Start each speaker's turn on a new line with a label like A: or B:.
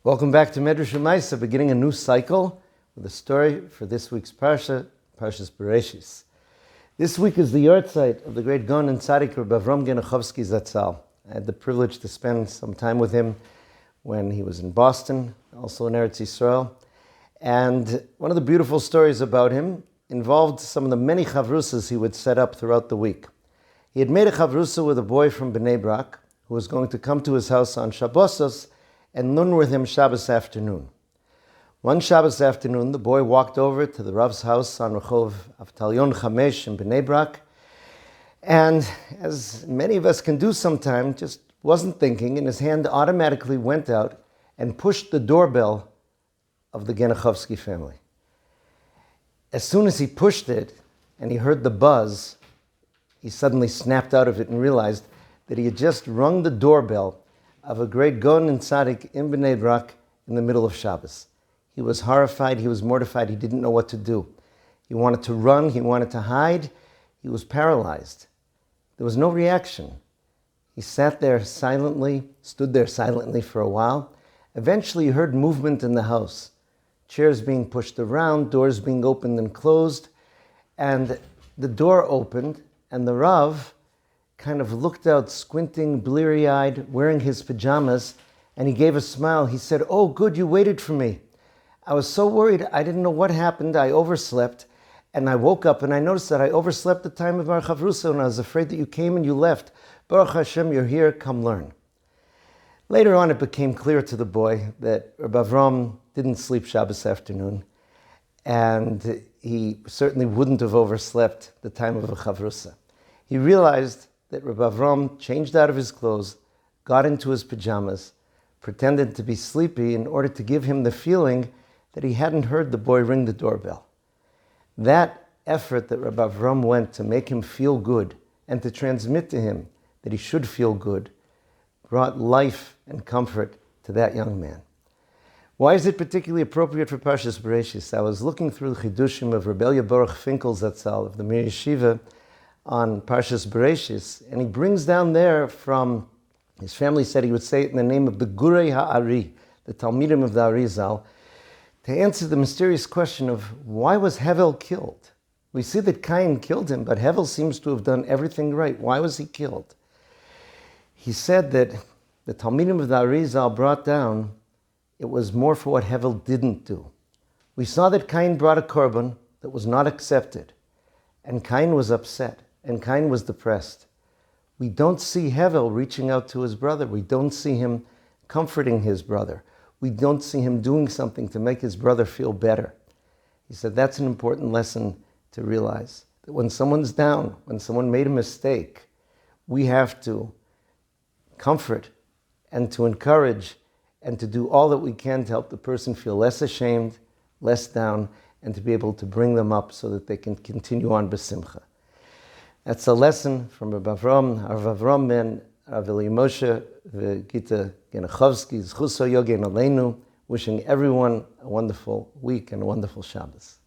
A: Welcome back to Medrash U'Maisa, beginning a new cycle with a story for this week's Parsha, Parshas Bereishis. This week is the yahrzeit of the great Gaon and Tzaddik Harav Avrohom Genechovsky Zatzal. I had the privilege to spend some time with him when he was in Boston, also in Eretz Yisrael. And one of the beautiful stories about him involved some of the many chavrusas he would set up throughout the week. He had made a chavrusa with a boy from Bnei Brak who was going to come to his house on Shabbosos and learn with him Shabbos afternoon. One Shabbos afternoon, the boy walked over to the Rav's house on Rehov Avtalyon Chamesh in Bnei Brak, and as many of us can do sometimes, just wasn't thinking, and his hand automatically went out and pushed the doorbell of the Genechovsky family. As soon as he pushed it and he heard the buzz, he suddenly snapped out of it and realized that he had just rung the doorbell of a great Gaon and Tzaddik in Bnei Brak in the middle of Shabbos. He was horrified, he was mortified, he didn't know what to do. He wanted to run, he wanted to hide, he was paralyzed. There was no reaction. He sat there silently, stood there silently for a while. Eventually he heard movement in the house. Chairs being pushed around, doors being opened and closed, and the door opened, and the Rav kind of looked out, squinting, bleary-eyed, wearing his pajamas, and he gave a smile. He said, "Oh, good, you waited for me. I was so worried, I didn't know what happened. I overslept, and I woke up, and I noticed that I overslept the time of our chavrusa, and I was afraid that you came and you left. Baruch Hashem, you're here, come learn." Later on, it became clear to the boy that Rabbi Avrohom didn't sleep Shabbos afternoon, and he certainly wouldn't have overslept the time of a chavrusa. He realized that Rabbi Avrohom changed out of his clothes, got into his pajamas, pretended to be sleepy in order to give him the feeling that he hadn't heard the boy ring the doorbell. That effort that Rabbi Avrohom went to make him feel good and to transmit to him that he should feel good brought life and comfort to that young man. Why is it particularly appropriate for Parshas Bereishis? I was looking through the Chidushim of Rebbelia Baruch Finkel Zatzal of the Mir Yeshiva on Parshas Bereishis, and he brings down there from, his family said he would say it in the name of the Gurei Ha'ari, the Talmidim of the Arizal, to answer the mysterious question of why was Hevel killed? We see that Cain killed him, but Hevel seems to have done everything right. Why was he killed? He said that the Talmidim of the Arizal brought down, it was more for what Hevel didn't do. We saw that Cain brought a korban that was not accepted, and Cain was upset, and Cain was depressed. We don't see Hevel reaching out to his brother. We don't see him comforting his brother. We don't see him doing something to make his brother feel better. He said that's an important lesson to realize, that when someone's down, when someone made a mistake, we have to comfort and to encourage and to do all that we can to help the person feel less ashamed, less down, and to be able to bring them up so that they can continue on b'simcha. That's a lesson from Rabbi Avrohom, Harav Avrohom ben Rav Moshe Gita Genechovsky, Zchuso Yogen Aleinu, wishing everyone a wonderful week and a wonderful Shabbos.